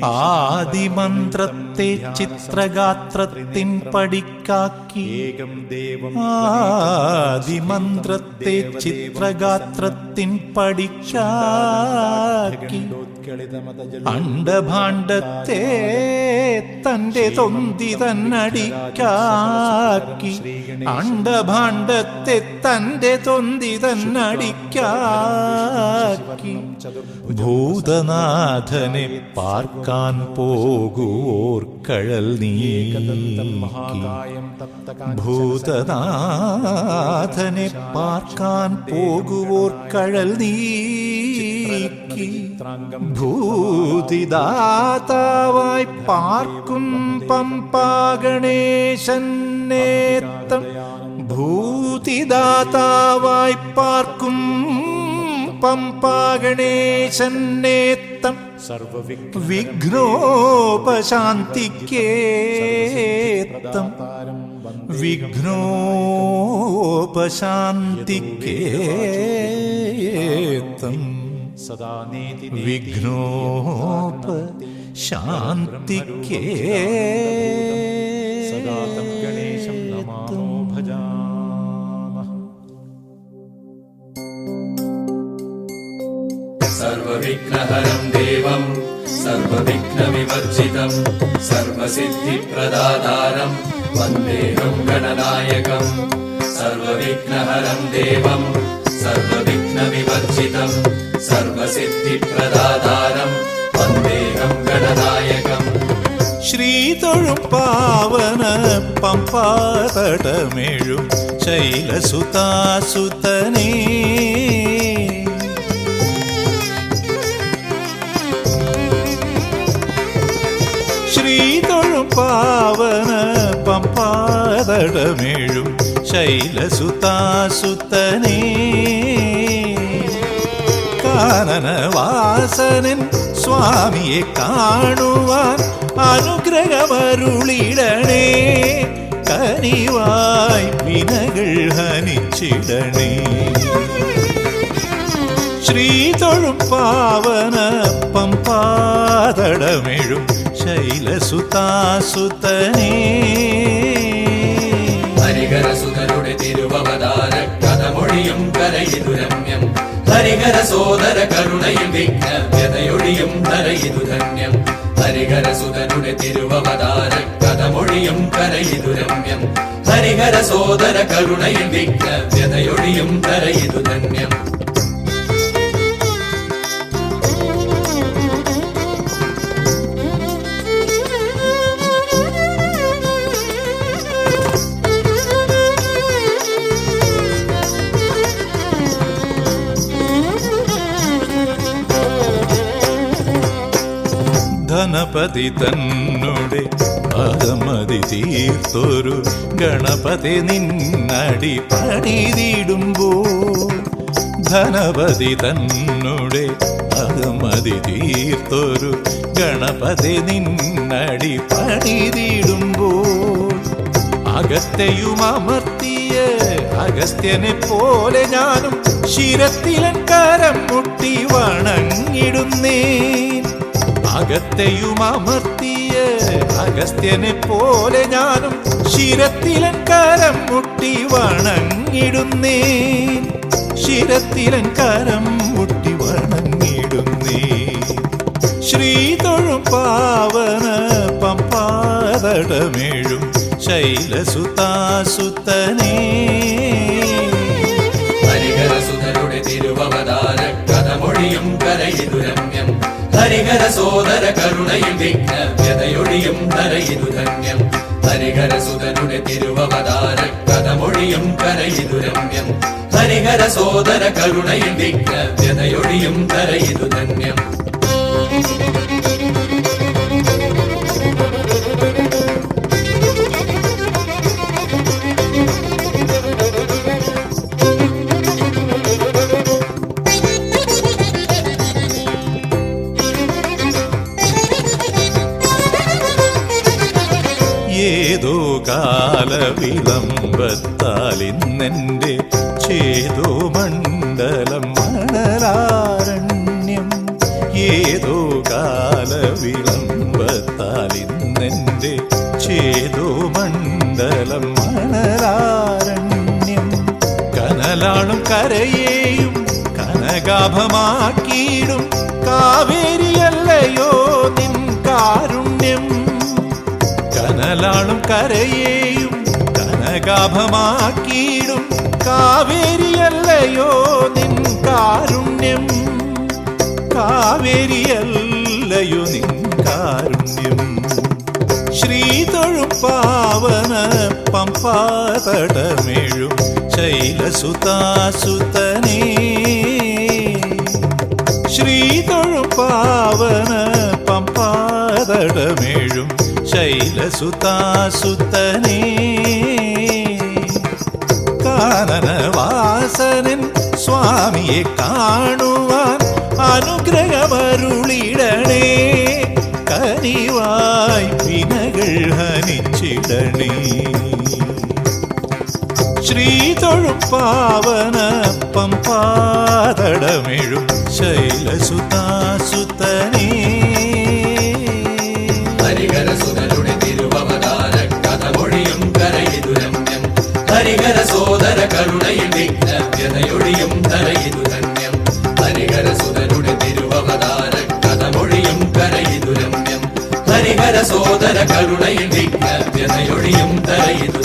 ആദിമന്ത്രത്തെ ചിത്രഗാത്രത്തിൻ പടിക്കാക്കി ആദിമന്ത്രത്തെ ചിത്രഗാത്രത്തിൻ പടിക്കാക്കി അണ്ഡഭാണ്ഡത്തെ തന്റെ തൊന്തി തന്നടിക്കാക്കി അണ്ഡഭാണ്ഡത്തെ തന്റെ തൊന്തി തന്നടിക്കാക്കി ഭൂതനാഥനെ പാർക്കാൻ പോകുവോർ കഴൽ നീക്കി ഭൂതനാഥനെ പാർക്കാൻ പോകുവോർ കഴൽ നീക്കി ഭൂതിദാതാവായി പാർക്കും പമ്പാഗണേശന്നേത്തം ഭൂതിദാതാവായി പാർക്കും പമ്പാഗണേശന്നേത്തം വിഘ്നോപശാന്തിക്കേത്തം വിഘ്നോപശാന്തിക്കേത്തം വിഘ്നോപശാന്തിക്കേ ഗണേശം നമാമോ ഭജാമഃ. സർവവിഘ്നഹരം ദേവം സർവവിഘ്നവിവർജിതം സർവസിദ്ധിപ്രദാതാരം വന്ദേഹം ഗണനായകം. സർവവിഘ്നഹരം ദേവം സർവവിഘ്നവിവർജിതം സർവസിദ്ധിപ്രദാതാരം വന്ദേഹം ഗണനായകം. ശ്രീതൊഴും പാവന പമ്പാതടമേഴും ശൈലസുതാസുതനേ ശ്രീതൊഴും പാവന പമ്പാതടമേഴും ശൈലസുതാസുതനേ കാനനവാസനൻ സ്വാമിയെ കാണുവാൻ അനുഗ്രഹമരുളിടണേ കനിവായി വിനകൾ ഹനിച്ചിടണേ. ശ്രീതൊഴും പാവന പമ്പാതടമേഴും ശൈലസുതാസുതനേ ഹരിഹരസുതരുടെ തിരുവവതാര കഥമൊഴിയും കരയിതു രമ്യം ഹരിഹര സോദര കരുണയും വിഘ്നവ്യതയൊഴിയും ധരയിതു ധന്യം. ഹരിഹരസുതരുടെ തിരുവവതാര കഥമൊഴിയും കരയിതു രമ്യം ഹരിഹര സോദര കരുണയും വിഘ്നവ്യതയൊഴിയും ധരയിതു ധന്യം. ധനപതി തന്നുടെ അഹമതി തീർത്തൊരു ഗണപതി നിന്നടി പണിതിടുമ്പോൾ ധനപതി തന്നുടെ അഹമതി തീർത്തൊരു ഗണപതി നിന്നടി പണിതിടുമ്പോൾ അഗസ്ത്യയും അമർത്തിയ അഗസ്ത്യനെ പോലെ ഞാനും ശിരത്തിലൻ കരം മുട്ടി വണങ്ങിടുന്നേ. അഗസ്ത്യയും അമർത്തിയ അഗസ്ത്യനെ പോലെ ഞാനും ശിരത്തിലൻ കരം മുട്ടി വണങ്ങിടുന്നേ. ശിരത്തിലൻ കരം മുട്ടി വണങ്ങിടുന്നേ. ശ്രീതൊഴും പാവന പമ്പാതടമേഴും ശൈലസുതാസുതനേ ഹരിഹരസുതരുടെ തിരുവവതാര കഥമൊഴിയും കരയിതു രമ്യം ഹരിഹര സോദര കരുണയും വിഘ്നവ്യതയൊഴിയും ധരയിതു ധന്യം. ഹരിഹരസുതരുടെ തിരുവവതാര കഥമൊഴിയും കരയിതു രമ്യം ഹരിഹര സോദര കരുണയും വിഘ്നവ്യതയൊഴിയും ധരയിതു ധന്യം. ഏതോ കാലവിളംബത്താൽ ഇന്നെൻ്റെ ചേതോ മണ്ഡലം മണലാരണ്യം ഏതോ വിളംബത്താൽ ഇന്നെന്റെ ചേതോ മണ്ഡലം മണലാരണ്യം കനലാളും കരയെയും കനകാഭമാക്കിയിടും കാവേരിയല്ലയോ നിൻ കാരുണ്യം കനലാളും കരയെയും കനകാഭമാക്കിയിടും കാവേരിയല്ലയോ നിൻ കാരുണ്യം കാവേരിയല്ലയോ നിൻ കാരുണ്യം ശ്രീതൊഴും പാവന പമ്പാതടമേഴും ശൈലസുതാസുതനേ ശ്രീതൊഴും പാവന പമ്പാതടമേഴും ശൈലസുതാസുതനേ കാനനവാസനൻ സ്വാമിയെ കാണുവാൻ അനുഗ്രഹമരുളിടണേ കനിവായി വിനകൾ ഹനിച്ചിടണേ ശ്രീതൊഴും പാവന പമ്പാതടമേഴും ശൈലസുതാസുതനേ ഹരിഹരസുതരുടെ തിരുവവതാര കഥമൊഴിയും കരയിതുരമ്യം ഹരിഹര സോദര കരുണയിൽ വിഘ്നവ്യതയൊഴിയും ധരയിതുധന്യം ഹരിഹരസുതരുടെ തിരുവവതാര കഥമൊഴിയും കരയിതുരമ്യം ഹരിഹര സോദര കരുണയിൽ വിഘ്നവ്യതയൊഴിയും ധരയിതു